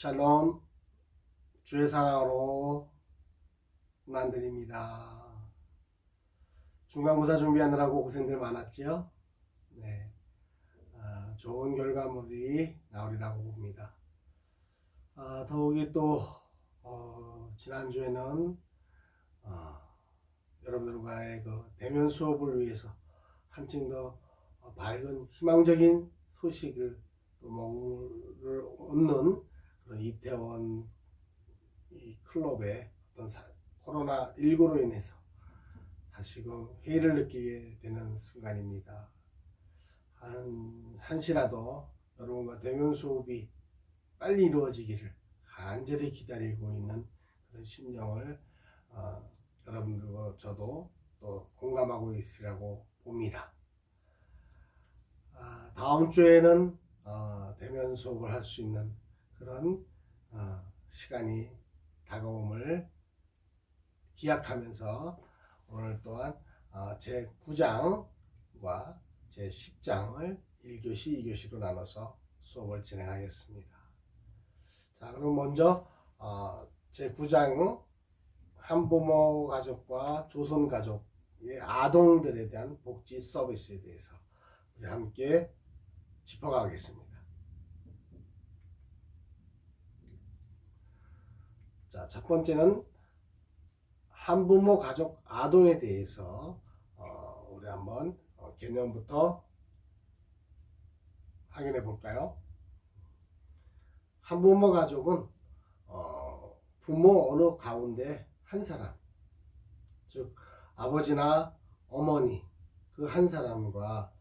샬롬, 주의 사랑으로 문안드립니다. 중간고사 준비하느라고 고생들 많았지요? 네, 좋은 결과물이 나오리라고 봅니다. 더욱이 또 지난주에는 여러분들과의 그 대면 수업을 위해서 한층 더 밝은 희망적인 소식을 또 몸을 얻는 그런 이태원 이 클럽의 어떤 코로나19로 인해서 다시금 회의를 느끼게 되는 순간입니다. 한시라도 여러분과 대면 수업이 빨리 이루어지기를 간절히 기다리고 있는 그런 심령을 여러분들과 저도 또 공감하고 있으라고 봅니다. 다음 주에는 대면 수업을 할 수 있는 그런 시간이 다가옴을 기약하면서 오늘 또한 제 9장과 제 10장을 1교시, 2교시로 나눠서 수업을 진행하겠습니다. 자, 그럼 먼저 제 9장 한부모 가족과 조선 가족의 아동들에 대한 복지 서비스에 대해서 우리 함께 짚어가겠습니다. 자, 첫 번째는 한부모 가족 아동에 대해서 우리 한번 개념부터 확인해 볼까요? 한부모 가족은 부모 어느 가운데 한 사람, 즉 아버지나 어머니 그 한 사람과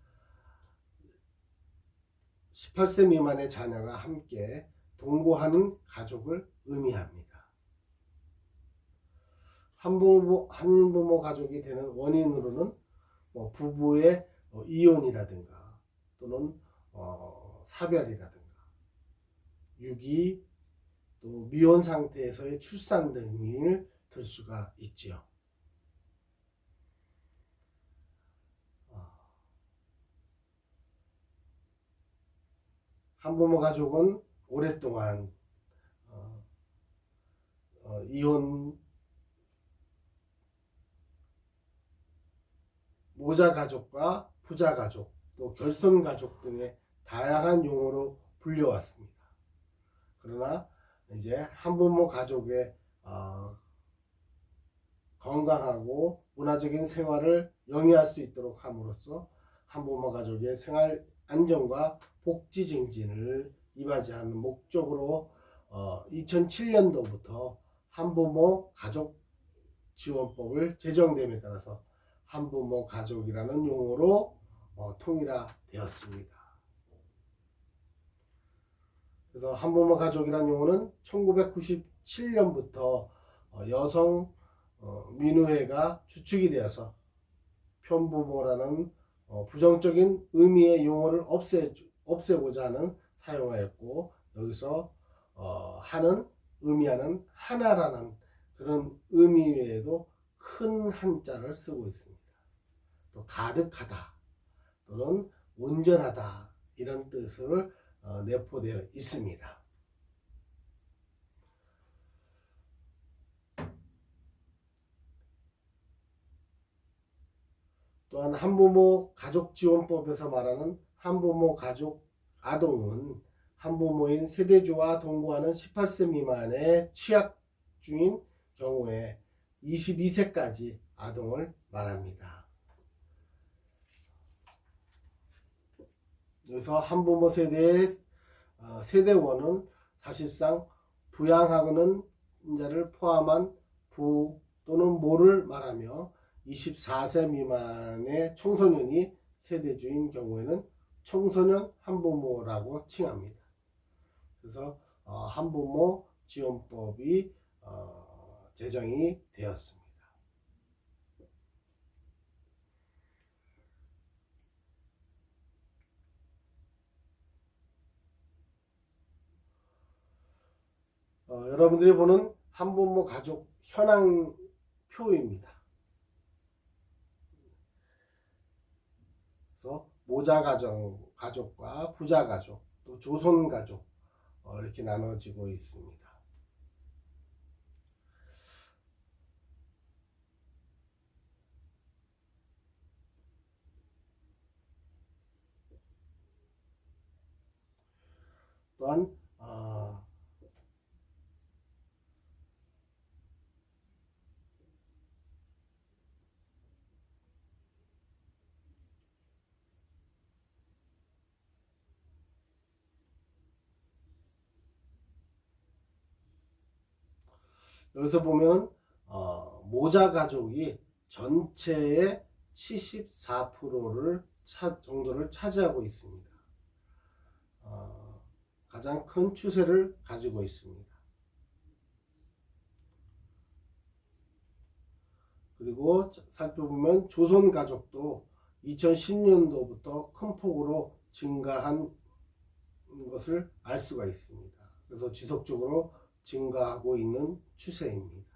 18세 미만의 자녀가 함께 동거하는 가족을 의미합니다. 한부모 가족이 되는 원인으로는 부부의 이혼이라든가 또는 사별이라든가 유기 또 미혼 상태에서의 출산 등을 들 수가 있지요. 한부모 가족은 오랫동안 이혼 모자 가족과 부자 가족 또 결손 가족 등의 다양한 용어로 불려왔습니다. 그러나 이제 한부모 가족의 건강하고 문화적인 생활을 영위할 수 있도록 함으로써 한부모 가족의 생활 안정과 복지 증진을 이바지하는 목적으로 2007년도부터 한부모 가족 지원법을 제정됨에 따라서 한부모 가족이라는 용어로 통일화되었습니다. 그래서 한부모 가족이라는 용어는 1997년부터 여성 민우회가 주축이 되어서 편부모라는 부정적인 의미의 용어를 없애고자 하는 사용하였고, 여기서 하는 의미하는 하나라는 그런 의미 외에도 큰 한자를 쓰고 있습니다. 또 가득하다 또는 온전하다 이런 뜻을 내포되어 있습니다. 또한 한부모 가족지원법에서 말하는 한부모 가족 아동은 한부모인 세대주와 동거하는 18세 미만의 취약 중인 경우에 22세까지 아동을 말합니다. 여기서 한부모 세대의 세대원은 사실상 부양하는 자를 포함한 부 또는 모를 말하며 24세 미만의 청소년이 세대주인 경우에는 청소년 한부모라고 칭합니다. 그래서 한부모 지원법이 제정이 되었습니다. 여러분들이 보는 한부모 가족 현황표입니다. 그래서 모자 가족과 부자 가족, 또 조선 가족, 이렇게 나눠지고 있습니다. 또한 여기서 보면 모자 가족이 전체의 74%를 정도를 차지하고 있습니다. 가장 큰 추세를 가지고 있습니다. 그리고 살펴보면 조선 가족도 2010년도부터 큰 폭으로 증가한 것을 알 수가 있습니다. 그래서 지속적으로 증가하고 있는 추세입니다.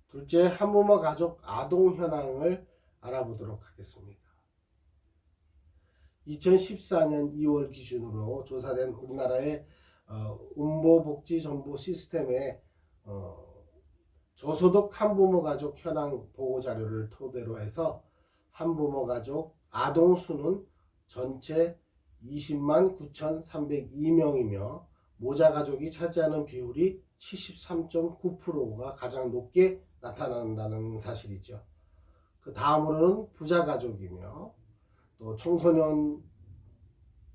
둘째, 한부모 가족 아동 현황을 알아보도록 하겠습니다. 2014년 2월 기준으로 조사된 우리나라의 음보복지정보 시스템의 저소득 한부모 가족 현황 보고 자료를 토대로 해서 한부모 가족 아동 수는 전체 20만 9,302명이며 모자 가족이 차지하는 비율이 73.9%가 가장 높게 나타난다는 사실이죠. 그 다음으로는 부자 가족이며 또 청소년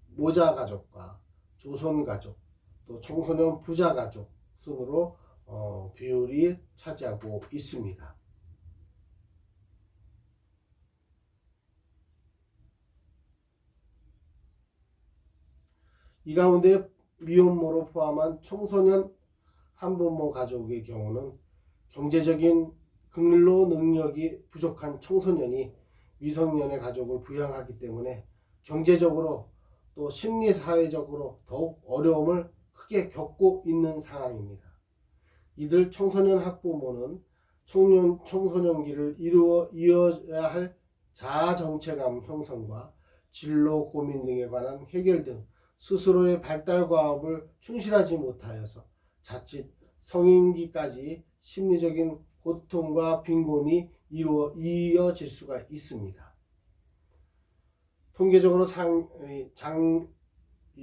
모자 가족과 조선 가족, 또 청소년 부자 가족 순으로 비율이 차지하고 있습니다. 이 가운데 미혼모로 포함한 청소년 한부모 가족의 경우는 경제적인 근로 능력이 부족한 청소년이 미성년의 가족을 부양하기 때문에 경제적으로 또 심리사회적으로 더욱 어려움을 크게 겪고 있는 상황입니다. 이들 청소년 학부모는 청소년기를 이어야 할 자아 정체감 형성과 진로 고민 등에 관한 해결 등 스스로의 발달 과업을 충실하지 못하여서 자칫 성인기까지 심리적인 고통과 빈곤이 이어질 수가 있습니다. 통계적으로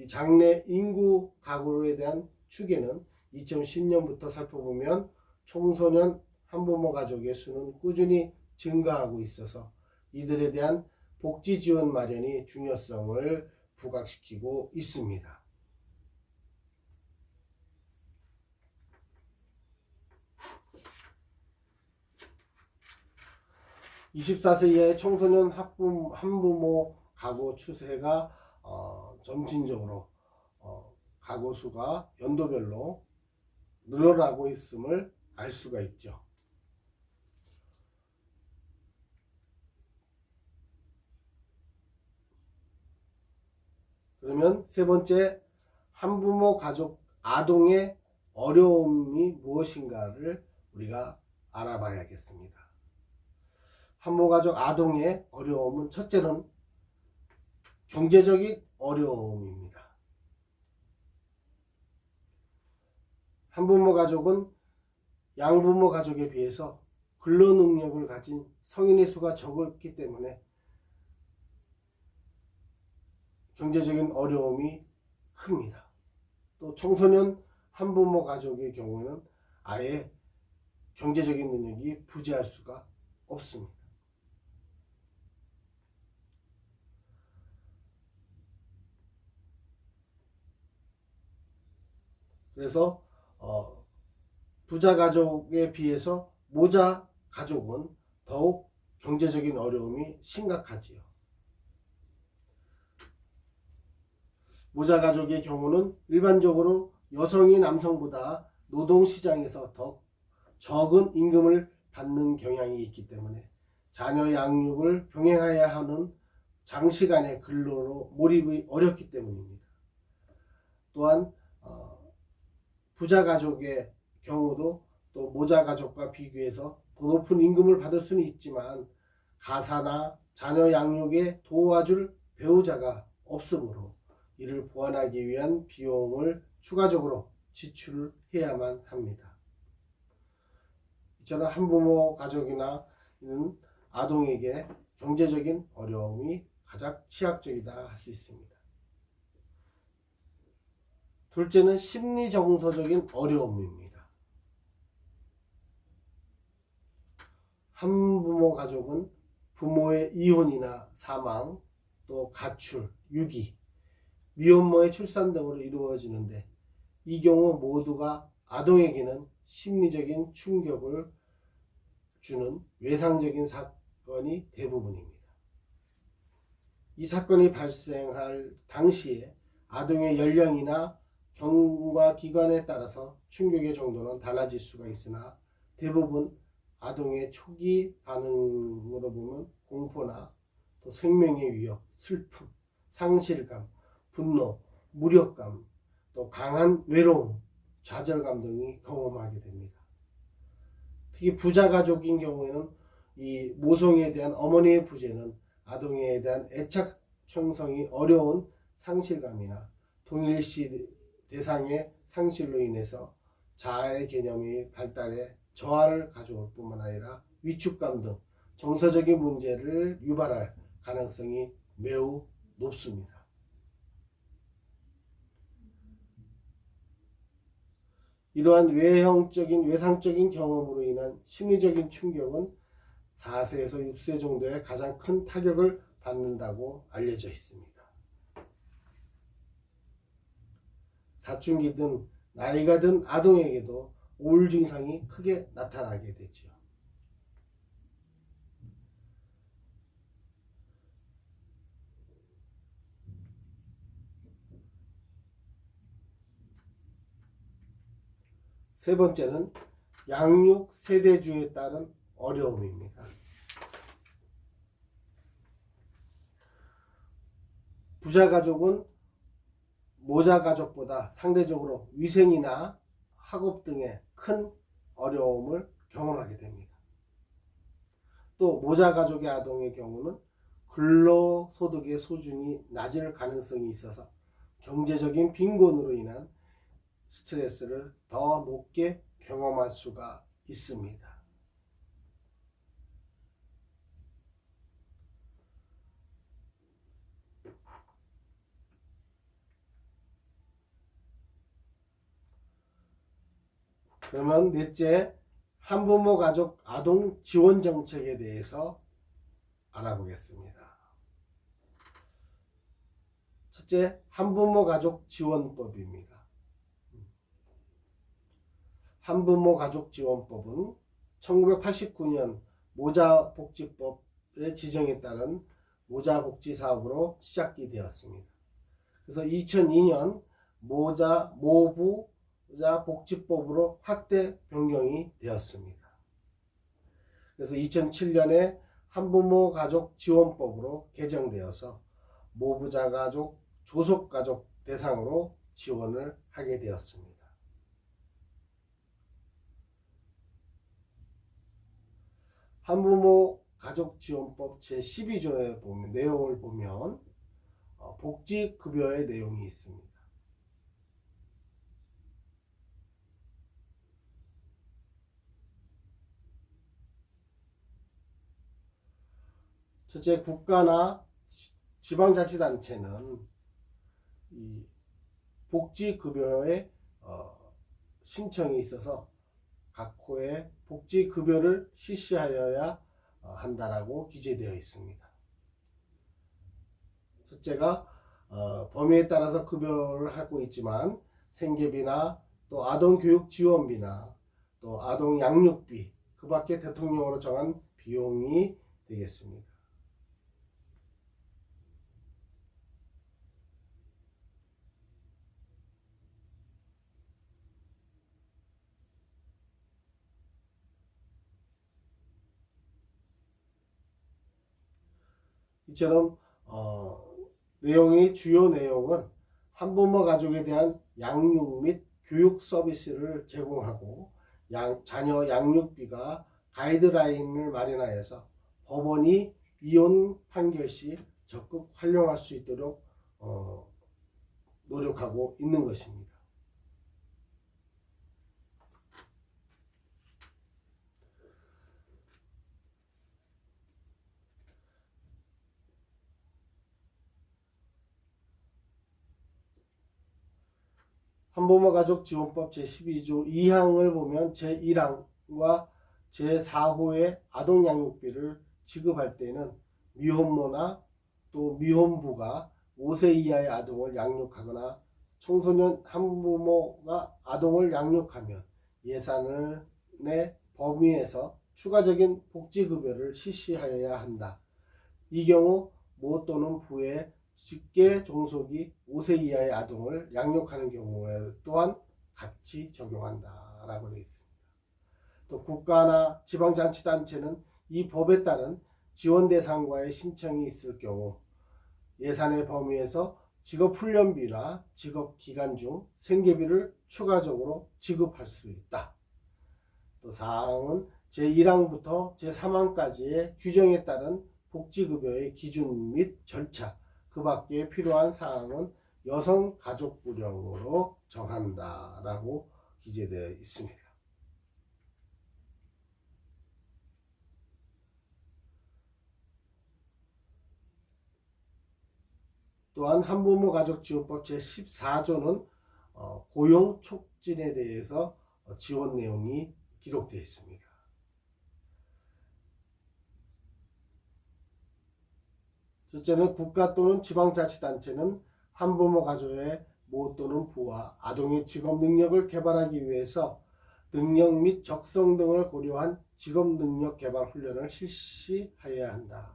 장래 인구 가구에 대한 추계는 2010년부터 살펴보면 청소년 한부모 가족의 수는 꾸준히 증가하고 있어서 이들에 대한 복지 지원 마련이 중요성을 부각시키고 있습니다. 24세 이하의 청소년 한부모 가구 추세가 점진적으로 가구 수가 연도별로 늘어나고 있음을 알 수가 있죠. 그러면 세 번째, 한부모 가족 아동의 어려움이 무엇인가를 우리가 알아봐야겠습니다. 한부모 가족 아동의 어려움은 첫째는 경제적인 어려움입니다. 한부모 가족은 양부모 가족에 비해서 근로 능력을 가진 성인의 수가 적기 때문에 경제적인 어려움이 큽니다. 또 청소년 한부모 가족의 경우는 아예 경제적인 능력이 부재할 수가 없습니다. 그래서 부자 가족에 비해서 모자 가족은 더욱 경제적인 어려움이 심각하지요. 모자 가족의 경우는 일반적으로 여성이 남성보다 노동시장에서 더 적은 임금을 받는 경향이 있기 때문에 자녀 양육을 병행해야 하는 장시간의 근로로 몰입이 어렵기 때문입니다. 또한 부자 가족의 경우도 또 모자 가족과 비교해서 더 높은 임금을 받을 수는 있지만 가사나 자녀 양육에 도와줄 배우자가 없으므로 이를 보완하기 위한 비용을 추가적으로 지출해야만 합니다. 이처럼 한부모 가족이나 아동에게 경제적인 어려움이 가장 취약적이다 할 수 있습니다. 둘째는 심리정서적인 어려움입니다. 한부모 가족은 부모의 이혼이나 사망, 또 가출, 유기, 미혼모의 출산 등으로 이루어지는데 이 경우 모두가 아동에게는 심리적인 충격을 주는 외상적인 사건이 대부분입니다. 이 사건이 발생할 당시에 아동의 연령이나 경과 기관에 따라서 충격의 정도는 달라질 수가 있으나 대부분 아동의 초기 반응으로 보면 공포나 또 생명의 위협, 슬픔, 상실감, 분노, 무력감, 또 강한 외로움, 좌절감 등이 경험하게 됩니다. 특히 부자 가족인 경우에는 이 모성애에 대한 어머니의 부재는 아동에 대한 애착 형성이 어려운 상실감이나 동일시 대상의 상실로 인해서 자아의 개념이 발달에 저하를 가져올 뿐만 아니라 위축감 등 정서적인 문제를 유발할 가능성이 매우 높습니다. 이러한 외상적인 경험으로 인한 심리적인 충격은 4세에서 6세 정도의 가장 큰 타격을 받는다고 알려져 있습니다. 사춘기 등 나이가 든 아동에게도 우울 증상이 크게 나타나게 되죠. 세 번째는 양육 세대주에 따른 어려움입니다. 부자 가족은 모자 가족보다 상대적으로 위생이나 학업 등의 큰 어려움을 경험하게 됩니다. 또 모자 가족의 아동의 경우는 근로소득의 수준이 낮을 가능성이 있어서 경제적인 빈곤으로 인한 스트레스를 더 높게 경험할 수가 있습니다. 그러면 넷째, 한부모 가족 아동 지원 정책에 대해서 알아보겠습니다. 첫째, 한부모 가족 지원법입니다. 한부모 가족 지원법은 1989년 모자복지법의 지정에 따른 모자복지 사업으로 시작이 되었습니다. 그래서 2002년 모부자복지법으로 확대 변경이 되었습니다. 그래서 2007년에 한부모 가족 지원법으로 개정되어서 모부자 가족, 조속 가족 대상으로 지원을 하게 되었습니다. 한부모 가족지원법 제12조에 보면 내용을 보면 복지급여의 내용이 있습니다. 첫째, 국가나 지방자치단체는 이 복지급여의 신청이 있어서 각 호에 복지급여를 실시하여야 한다라고 기재되어 있습니다. 첫째가 범위에 따라서 급여를 하고 있지만 생계비나 또 아동교육지원비나 또 아동양육비, 그 밖에 대통령으로 정한 비용이 되겠습니다. 이처럼 주요 내용은 한부모 가족에 대한 양육 및 교육 서비스를 제공하고 자녀 양육비가 가이드라인을 마련하여서 법원이 이혼 판결 시 적극 활용할 수 있도록 노력하고 있는 것입니다. 한부모 가족 지원법 제12조 2항을 보면 제1항과 제4호의 아동 양육비를 지급할 때는 미혼모나 또 미혼부가 5세 이하의 아동을 양육하거나 청소년 한부모가 아동을 양육하면 예산의 범위에서 추가적인 복지급여를 실시하여야 한다. 이 경우 모 또는 부의 직계 종속이 5세 이하의 아동을 양육하는 경우에 또한 같이 적용한다라고 되어 있습니다. 또 국가나 지방자치단체는 이 법에 따른 지원 대상과의 신청이 있을 경우 예산의 범위에서 직업훈련비나 직업기간 중 생계비를 추가적으로 지급할 수 있다. 또 사항은 제1항부터 제3항까지의 규정에 따른 복지급여의 기준 및 절차, 그 밖에 필요한 사항은 여성가족부령으로 정한다라고 기재되어 있습니다. 또한 한부모 가족지원법 제14조는 고용 촉진에 대해서 지원 내용이 기록되어 있습니다. 첫째는 국가 또는 지방자치단체는 한부모 가족의 모 또는 부와 아동의 직업 능력을 개발하기 위해서 능력 및 적성 등을 고려한 직업 능력 개발 훈련을 실시해야 한다.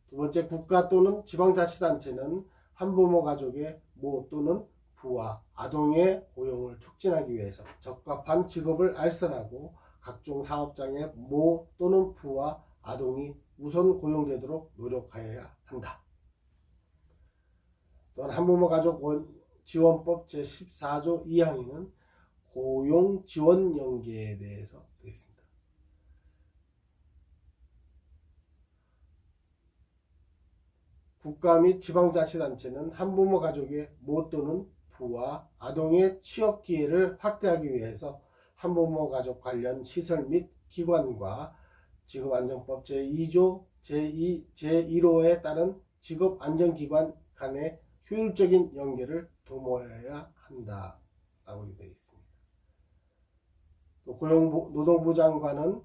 두 번째, 국가 또는 지방자치단체는 한부모 가족의 모 또는 부와 아동의 고용을 촉진하기 위해서 적합한 직업을 알선하고 각종 사업장의 모 또는 부와 아동이 우선 고용되도록 노력하여야 한다. 또한 한부모 가족 지원법 제14조 2항에는 고용 지원 연계에 대해서 되어 있습니다. 국가 및 지방자치단체는 한부모 가족의 모 또는 부와 아동의 취업 기회를 확대하기 위해서 한부모 가족 관련 시설 및 기관과 직업안정법 제2조 제1호에 따른 직업안정기관 간의 효율적인 연계를 도모해야 한다라고 되어 있습니다. 또 고용노동부 장관은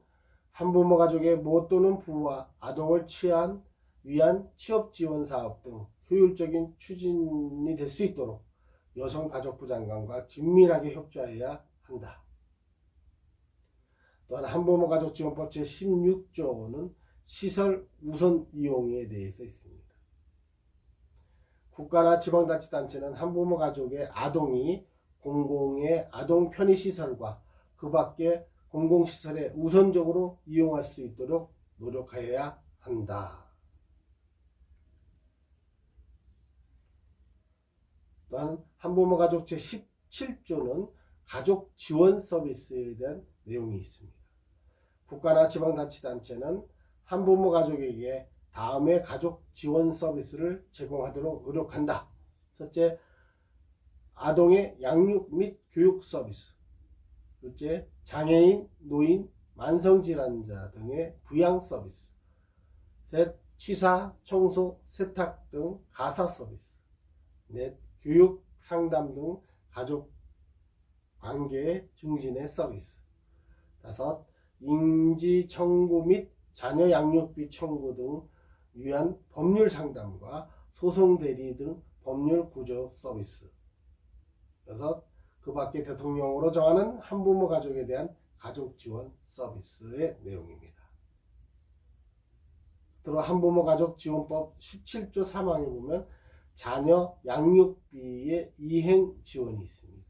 한부모 가족의 모 또는 부와 아동을 위한 취업지원사업 등 효율적인 추진이 될 수 있도록 여성가족부 장관과 긴밀하게 협조해야 한다. 또한 한부모 가족지원법 제16조는 시설 우선 이용에 대해서 있습니다. 국가나 지방자치단체는 한부모 가족의 아동이 공공의 아동 편의시설과 그 밖의 공공시설에 우선적으로 이용할 수 있도록 노력하여야 한다. 또한 한부모 가족 제17조는 가족 지원 서비스에 대한 내용이 있습니다. 국가나 지방자치단체는 한부모 가족에게 다음의 가족 지원 서비스를 제공하도록 노력한다. 첫째, 아동의 양육 및 교육 서비스. 둘째, 장애인, 노인, 만성질환자 등의 부양 서비스. 셋, 취사, 청소, 세탁 등 가사 서비스. 넷, 교육, 상담 등 가족 관계 증진의 서비스. 다섯, 인지 청구 및 자녀 양육비 청구 등 위한 법률 상담과 소송 대리 등 법률 구조 서비스. 여섯, 그 밖에 대통령으로 정하는 한부모 가족에 대한 가족 지원 서비스의 내용입니다. 들어 한부모 가족 지원법 17조 3항에 보면 자녀 양육비의 이행 지원이 있습니다.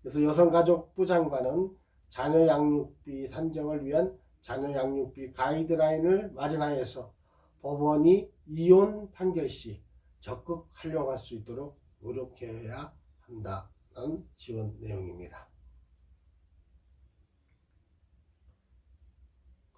그래서 여성가족부 장관은 자녀 양육비 산정을 위한 자녀 양육비 가이드라인을 마련하여서 법원이 이혼 판결 시 적극 활용할 수 있도록 노력해야 한다는 지원 내용입니다.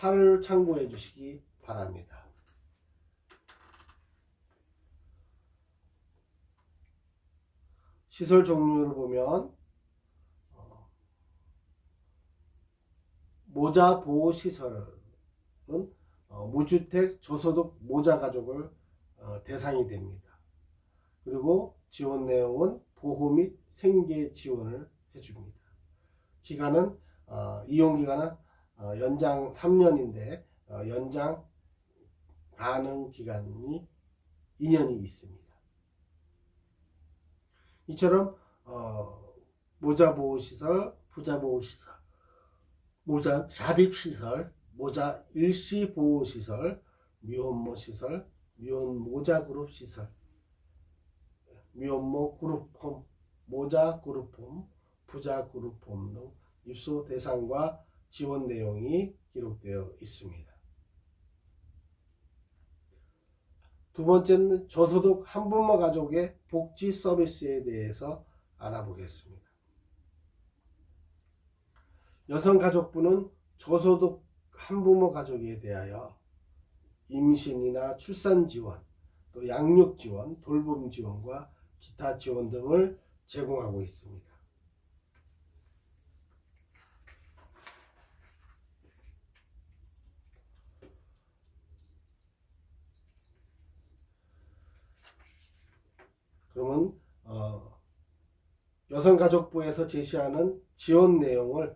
8을 참고해 주시기 바랍니다. 시설 종류를 보면 모자 보호 시설은 무주택 저소득 모자 가족을 대상이 됩니다. 그리고 지원 내용은 보호 및 생계 지원을 해줍니다. 기간은 이용 기간은 연장 3년인데 연장 가능 기간이 2년이 있습니다. 이처럼 모자 보호 시설, 부자 보호 시설, 모자 자립 시설, 모자 일시 보호 시설, 미혼모 시설, 미혼 모자 그룹 시설, 미혼모 그룹홈, 모자 그룹홈, 부자 그룹홈 등 입소 대상과 지원 내용이 기록되어 있습니다. 두 번째는 저소득 한부모 가족의 복지 서비스에 대해서 알아보겠습니다. 여성가족부는 저소득 한부모 가족에 대하여 임신이나 출산 지원, 또 양육 지원, 돌봄 지원과 기타 지원 등을 제공하고 있습니다. 그러면 여성가족부에서 제시하는 지원 내용을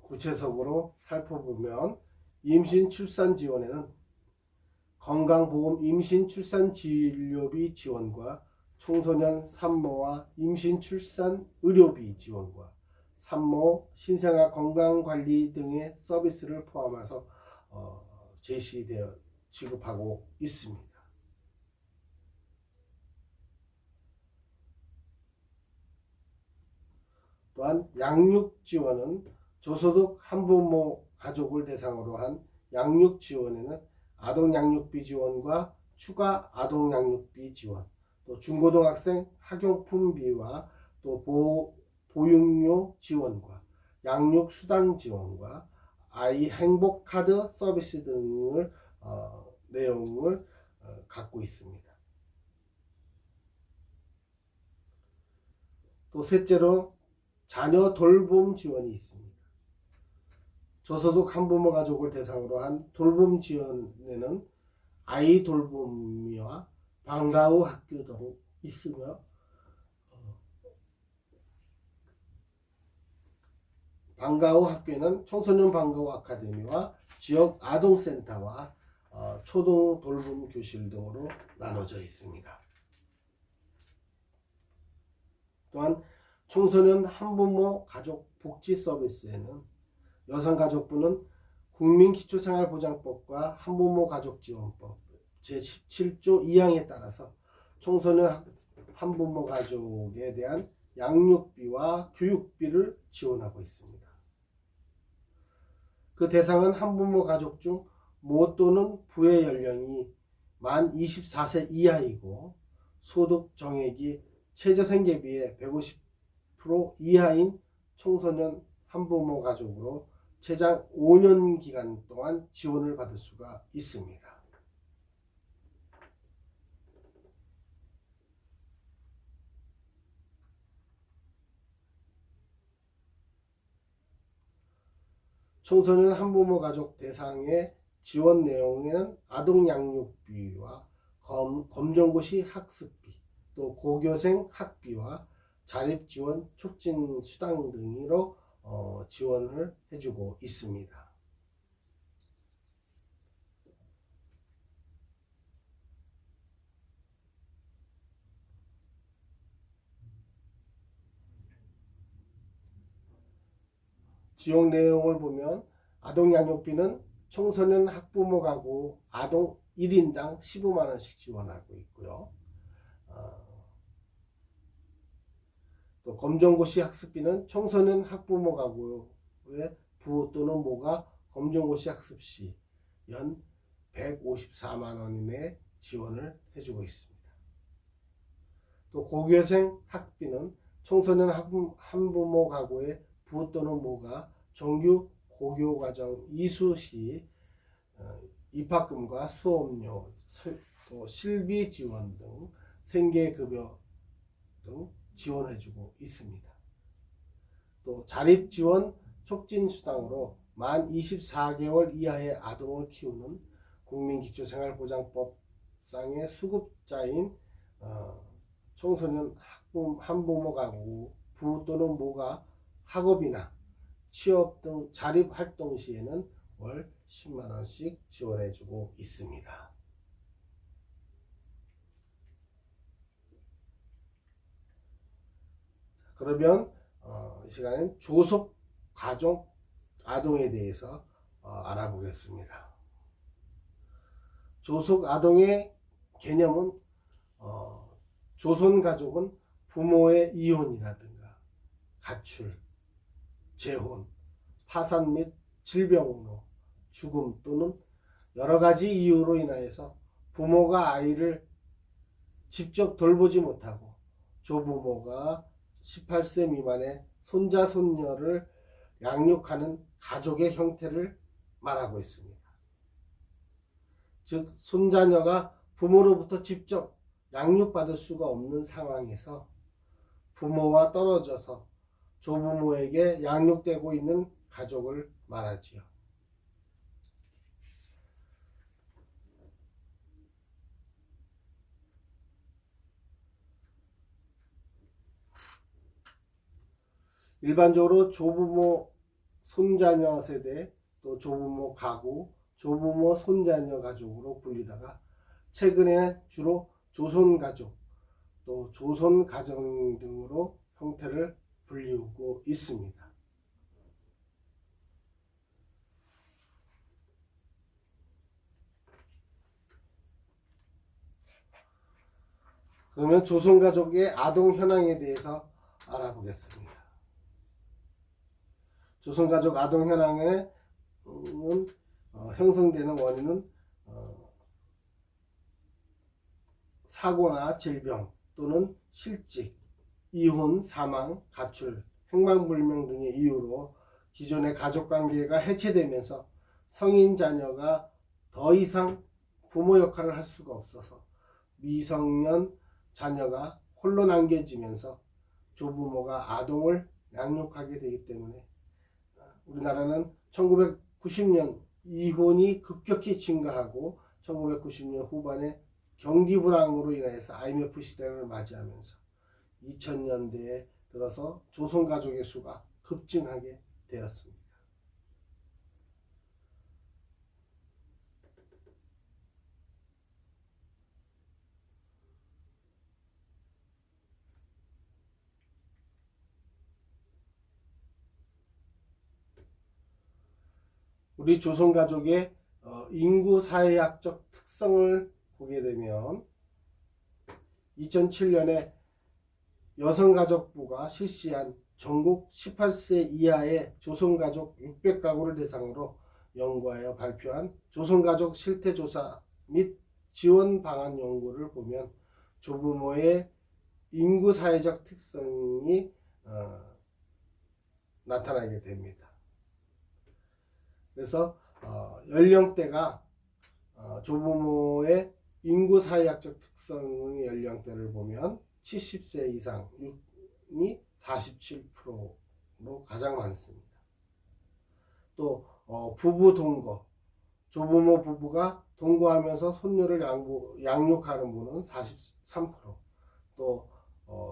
구체적으로 살펴보면 임신 출산 지원에는 건강보험 임신 출산 진료비 지원과 청소년 산모와 임신 출산 의료비 지원과 산모 신생아 건강관리 등의 서비스를 포함해서 제시되어 지급하고 있습니다. 또한 양육 지원은 저소득 한부모 가족을 대상으로 한 양육 지원에는 아동 양육비 지원과 추가 아동 양육비 지원, 또 중고등학생 학용품비와 또 보육료 지원과 양육 수당 지원과 아이 행복 카드 서비스 등을 내용을 갖고 있습니다. 또 셋째로 자녀 돌봄 지원이 있습니다. 저소득 한부모 가족을 대상으로 한 돌봄 지원에는 아이 돌봄이와 방과 후 학교 등 있으며 방과 후 학교에는 청소년 방과 후 아카데미와 지역 아동센터와 초등 돌봄 교실 등으로 나눠져 있습니다. 또한 청소년 한부모 가족 복지 서비스에는 여성가족부는 국민기초생활보장법과 한부모 가족지원법 제17조 2항에 따라서 청소년 한부모 가족에 대한 양육비와 교육비를 지원하고 있습니다. 그 대상은 한부모 가족 중 모 또는 부의 연령이 만 24세 이하이고 소득 정액이 최저생계비의 150% 이하인 청소년 한부모 가족으로 최장 5년 기간 동안 지원을 받을 수가 있습니다. 청소년 한부모 가족 대상의 지원 내용에는 아동 양육비와 검정고시 학습비, 또 고교생 학비와 자립지원 촉진 수당 등으로 지원을 해주고 있습니다. 지원 내용을 보면 아동 양육비는 청소년 학부모 가구 아동 1인당 15만 원씩 지원하고 있고요. 또 검정고시 학습비는 청소년 학부모 가구의 부 또는 모가 검정고시 학습 시 연 154만 원 이내 지원을 해주고 있습니다. 또 고교생 학비는 청소년 한부모 가구의 부 또는 모가 정규 고교과정 이수 시 입학금과 수업료, 또 실비 지원 등 생계급여 등 지원해주고 있습니다. 또 자립지원 촉진수당으로 만 24개월 이하의 아동을 키우는 국민기초생활보장법상의 수급자인 청소년 한부모 가구 부 또는 모가 학업이나 취업 등 자립활동 시에는 월 10만원씩 지원해주고 있습니다. 그러면 이 시간엔 조속 가족 아동에 대해서 알아보겠습니다. 조속 아동의 개념은 조손 가족은 부모의 이혼이라든가 가출, 재혼, 파산 및 질병으로 죽음 또는 여러 가지 이유로 인하여서 부모가 아이를 직접 돌보지 못하고 조부모가 18세 미만의 손자, 손녀를 양육하는 가족의 형태를 말하고 있습니다. 즉, 손자녀가 부모로부터 직접 양육받을 수가 없는 상황에서 부모와 떨어져서 조부모에게 양육되고 있는 가족을 말하지요. 일반적으로 조부모 손자녀 세대, 또 조부모 가구, 조부모 손자녀 가족으로 불리다가 최근에 주로 조손가족, 또 조손가정 등으로 형태를 불리우고 있습니다. 그러면 조손가족의 아동 현황에 대해서 알아보겠습니다. 조손가족 아동 현황의 형성되는 원인은 사고나 질병 또는 실직, 이혼, 사망, 가출, 행방불명 등의 이유로 기존의 가족관계가 해체되면서 성인 자녀가 더 이상 부모 역할을 할 수가 없어서 미성년 자녀가 홀로 남겨지면서 조부모가 아동을 양육하게 되기 때문에 우리나라는 1990년 이혼이 급격히 증가하고 1990년 후반에 경기 불황으로 인해서 IMF 시대를 맞이하면서 2000년대에 들어서 조손가족의 수가 급증하게 되었습니다. 우리 조선가족의 인구 사회학적 특성을 보게 되면 2007년에 여성가족부가 실시한 전국 18세 이하의 조선가족 600가구를 대상으로 연구하여 발표한 조선가족 실태조사 및 지원 방안 연구를 보면 조부모의 인구 사회적 특성이 나타나게 됩니다. 그래서 연령대가 조부모의 인구 사회학적 특성의 연령대를 보면 70세 이상이 47%로 가장 많습니다. 또 부부 동거, 조부모 부부가 동거하면서 손녀를 양육하는 분은 43%, 또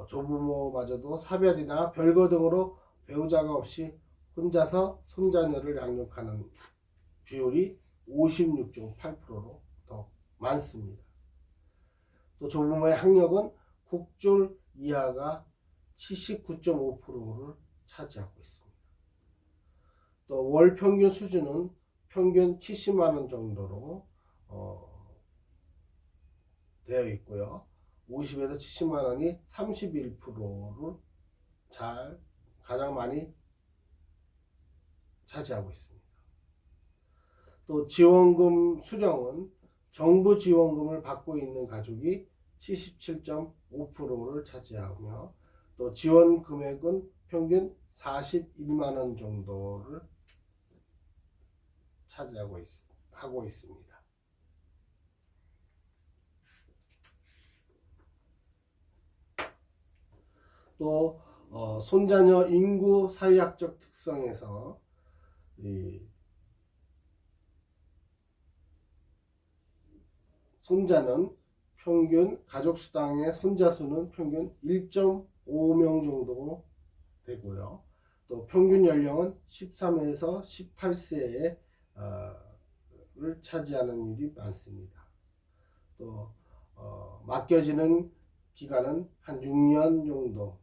조부모마저도 사별이나 별거 등으로 배우자가 없이 혼자서 손자녀를 양육하는 비율이 56.8%로 더 많습니다. 또 조부모의 학력은 국졸 이하가 79.5%를 차지하고 있습니다. 또 월 평균 수준은 평균 70만원 정도로 되어 있고요. 50에서 70만원이 31%를 가장 많이 차지하고 있습니다. 또 지원금 수령은 정부 지원금을 받고 있는 가족이 77.5%를 차지하며 또 지원 금액은 평균 41만원 정도를 차지하고 하고 있습니다. 또 손자녀 인구 사회학적 특성에서 이 손자는 평균 가족 수당의 손자 수는 평균 1.5명 정도 되고요. 또 평균 연령은 13에서 18세에 를 차지하는 일이 많습니다. 또 맡겨지는 기간은 한 6년 정도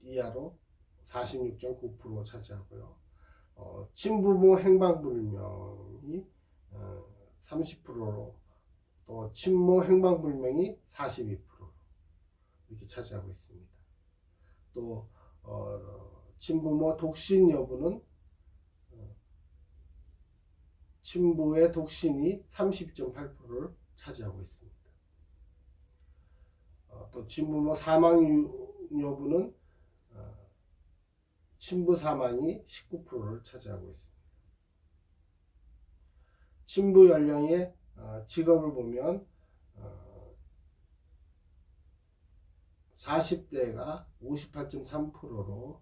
이하로 46.9% 차지하고요. 친부모 행방불명이 30%로 또 친모 행방불명이 42% 이렇게 차지하고 있습니다. 또 친부모 독신 여부는 친부의 독신이 30.8%를 차지하고 있습니다. 또 친부모 사망 여부는 친부 사망이 19%를 차지하고 있습니다. 친부 연령의 직업을 보면 40대가 58.3%로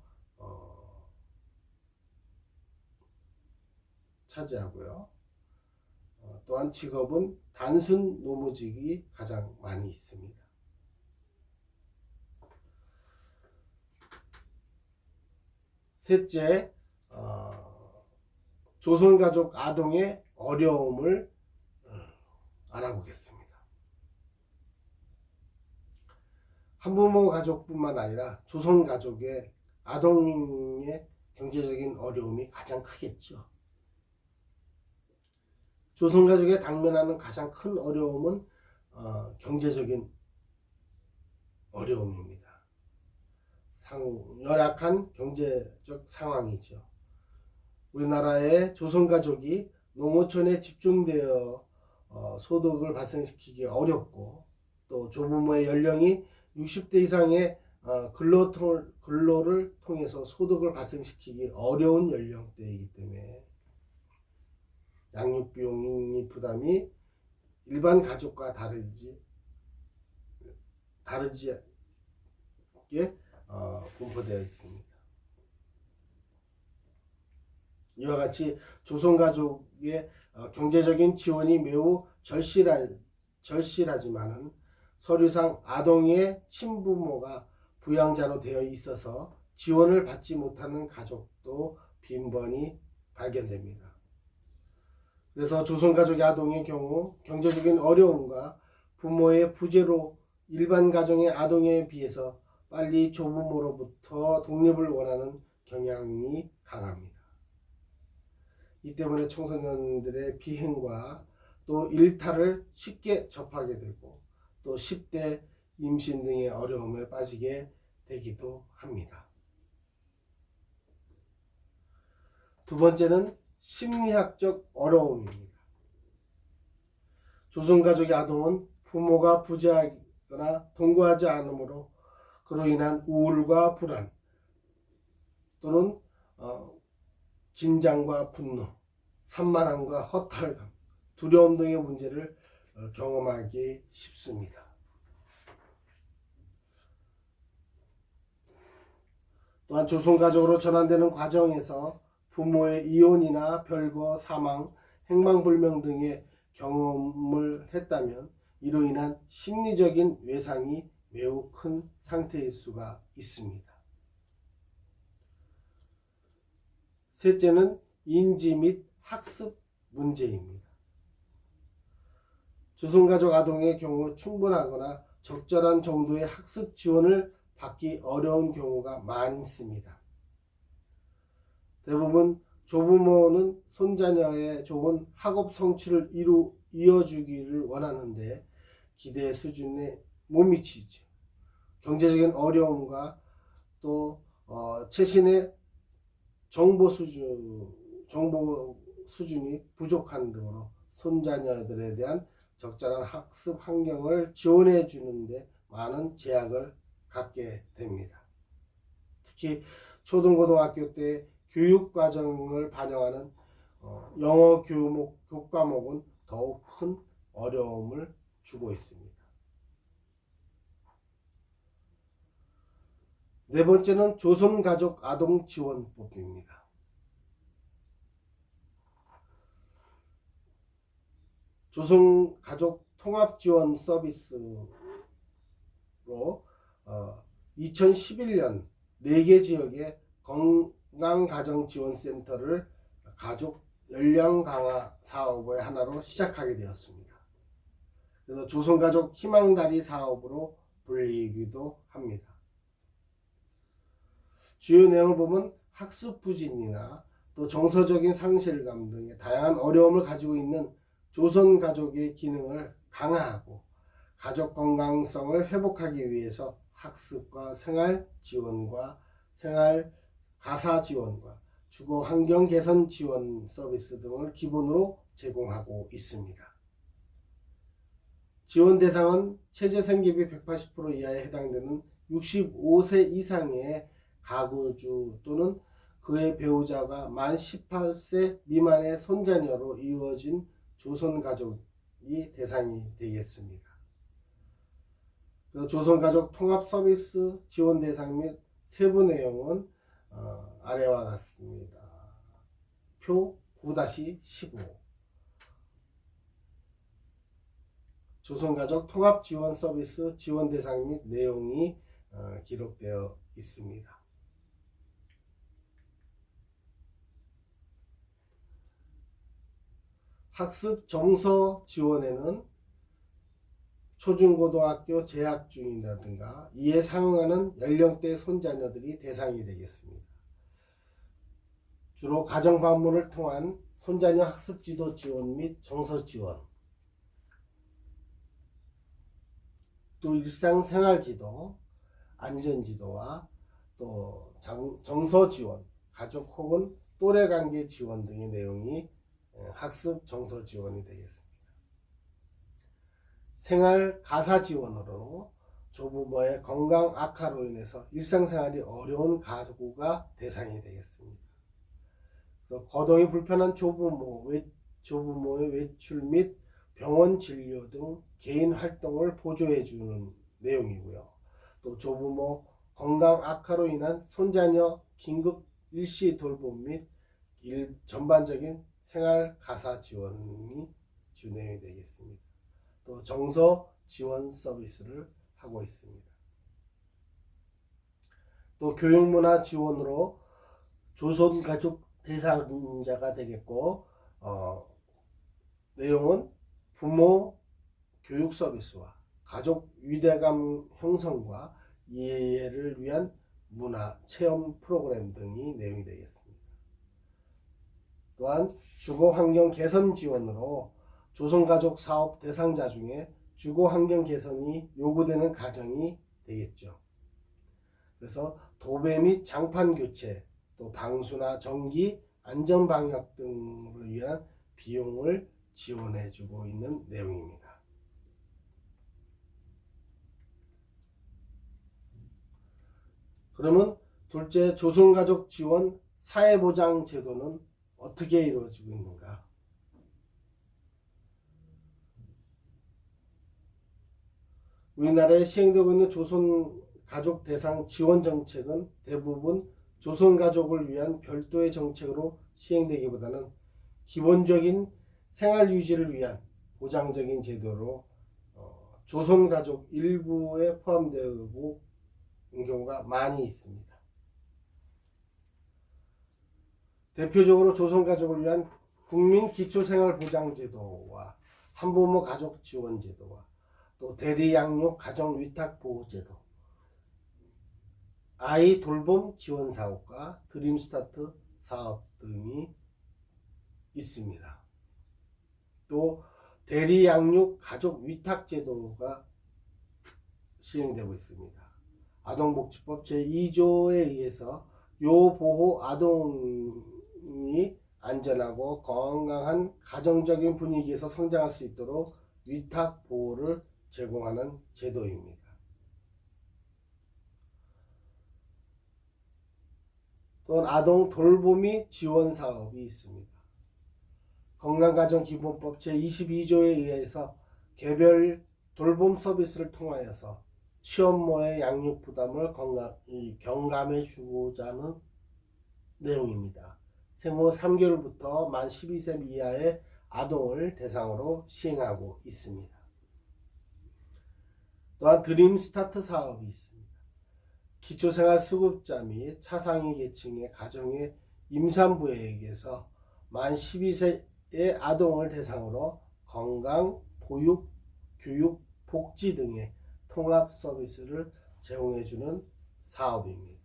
차지하고요. 또한 직업은 단순 노무직이 가장 많이 있습니다. 셋째, 조선가족 아동의 어려움을 알아보겠습니다. 한부모 가족뿐만 아니라 조선가족의 아동의 경제적인 어려움이 가장 크겠죠. 조선가족에 당면하는 가장 큰 어려움은 경제적인 어려움입니다. 열악한 경제적 상황이죠. 우리나라의 조선가족이 농어촌에 집중되어 소득을 발생시키기 어렵고 또 조부모의 연령이 60대 이상의 근로를 통해서 소득을 발생시키기 어려운 연령대이기 때문에 양육비용 부담이 일반 가족과 다르게 분포되어 있습니다. 이와 같이 조선가족의 경제적인 지원이 매우 절실하지만은 서류상 아동의 친부모가 부양자로 되어 있어서 지원을 받지 못하는 가족도 빈번히 발견됩니다. 그래서 조선가족의 아동의 경우 경제적인 어려움과 부모의 부재로 일반 가정의 아동에 비해서 빨리 조부모로부터 독립을 원하는 경향이 강합니다. 이 때문에 청소년들의 비행과 또 일탈을 쉽게 접하게 되고 또 10대 임신 등의 어려움에 빠지게 되기도 합니다. 두 번째는 심리학적 어려움입니다. 조선가족의 아동은 부모가 부재하거나 동거하지 않으므로 그로 인한 우울과 불안 또는 긴장과 분노, 산만함과 허탈감, 두려움 등의 문제를 경험하기 쉽습니다. 또한 조선가족으로 전환되는 과정에서 부모의 이혼이나 별거, 사망, 행방불명 등의 경험을 했다면 이로 인한 심리적인 외상이 매우 큰 상태일 수가 있습니다. 셋째는 인지 및 학습 문제입니다. 조선가족 아동의 경우 충분하거나 적절한 정도의 학습 지원을 받기 어려운 경우가 많습니다. 대부분 조부모는 손자녀의 좋은 학업 성취를 이어주기를 원하는데 기대 수준에 못 미치죠. 경제적인 어려움과 또 최신의 정보 수준이 부족한 등으로 손자녀들에 대한 적절한 학습 환경을 지원해 주는데 많은 제약을 갖게 됩니다. 특히 초등고등학교 때 교육과정을 반영하는 영어 교과목은 더욱 큰 어려움을 주고 있습니다. 네 번째는 조선가족 아동지원법입니다. 조선가족 통합지원 서비스로 2011년 4개 지역의 건강가정지원센터를 가족 역량 강화 사업의 하나로 시작하게 되었습니다. 그래서 조선가족 희망다리 사업으로 불리기도 합니다. 주요 내용을 보면 학습 부진이나 또 정서적인 상실감 등의 다양한 어려움을 가지고 있는 조선가족의 기능을 강화하고 가족 건강성을 회복하기 위해서 학습과 생활 지원과 생활 가사 지원과 주거 환경 개선 지원 서비스 등을 기본으로 제공하고 있습니다. 지원 대상은 최저 생계비 180% 이하에 해당되는 65세 이상의 가구주 또는 그의 배우자가 만 18세 미만의 손자녀로 이루어진 조선가족이 대상이 되겠습니다. 조선가족 통합서비스 지원 대상 및 세부 내용은 아래와 같습니다. 표 9-15 조선가족 통합지원 서비스 지원 대상 및 내용이 기록되어 있습니다. 학습 정서 지원에는 초중고등학교 재학 중이라든가 이에 상응하는 연령대 손자녀들이 대상이 되겠습니다. 주로 가정 방문을 통한 손자녀 학습 지도 지원 및 정서 지원, 또 일상 생활 지도, 안전 지도와 또 정서 지원, 가족 혹은 또래 관계 지원 등의 내용이 학습 정서 지원이 되겠습니다. 생활 가사 지원으로 조부모의 건강 악화로 인해서 일상생활이 어려운 가구가 대상이 되겠습니다. 그래서 거동이 불편한 조부모의 외출 및 병원 진료 등 개인 활동을 보조해 주는 내용이고요. 또 조부모 건강 악화로 인한 손자녀 긴급 일시 돌봄 및 전반적인 생활 가사 지원이 주 내용이 되겠습니다. 또 정서 지원 서비스를 하고 있습니다. 또 교육문화 지원으로 조선가족 대상자가 되겠고 내용은 부모 교육 서비스와 가족 유대감 형성과 이해를 위한 문화 체험 프로그램 등이 내용이 되겠습니다. 또한 주거 환경 개선 지원으로 조선가족 사업 대상자 중에 주거 환경 개선이 요구되는 가정이 되겠죠. 그래서 도배 및 장판 교체, 또 방수나 전기, 안전방역 등을 위한 비용을 지원해주고 있는 내용입니다. 그러면 둘째, 조선가족 지원 사회보장 제도는 어떻게 이루어지고 있는가? 우리나라에 시행되고 있는 조선가족 대상 지원 정책은 대부분 조선가족을 위한 별도의 정책으로 시행되기보다는 기본적인 생활 유지를 위한 보장적인 제도로 조선가족 일부에 포함되고 있는 경우가 많이 있습니다. 대표적으로 조선가족을 위한 국민기초생활보장제도와 한부모 가족지원제도와 또 대리양육 가정위탁보호제도, 아이 돌봄 지원 사업과 드림스타트 사업 등이 있습니다. 또 대리양육 가족위탁제도가 시행되고 있습니다. 아동복지법 제2조에 의해서 요보호 아동이 안전하고 건강한 가정적인 분위기에서 성장할 수 있도록 위탁 보호를 제공하는 제도입니다. 또한 아동 돌보미 지원 사업이 있습니다. 건강가정기본법 제22조에 의해서 개별 돌봄 서비스를 통하여서 시험모의 양육 부담을 경감해 주고자 하는 내용입니다. 생후 3개월부터 만 12세 이하의 아동을 대상으로 시행하고 있습니다. 또한 드림 스타트 사업이 있습니다. 기초생활수급자 및 차상위 계층의 가정의 임산부에게서 만 12세의 아동을 대상으로 건강, 보육, 교육, 복지 등의 통합 서비스를 제공해주는 사업입니다.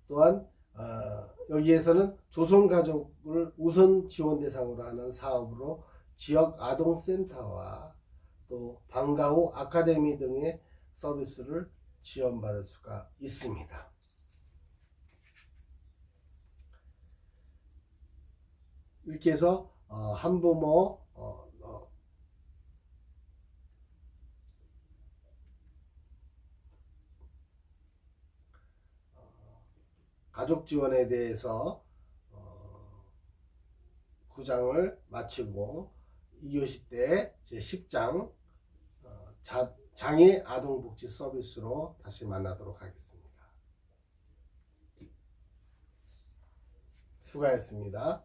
또한 여기에서는 조선가족을 우선 지원 대상으로 하는 사업으로 지역 아동센터와 또 방과 후 아카데미 등의 서비스를 지원받을 수가 있습니다. 이렇게 해서 한부모 가족 지원에 대해서 9장을 마치고 2교시 때 제10장 장애 아동복지 서비스로 다시 만나도록 하겠습니다. 수고하셨습니다.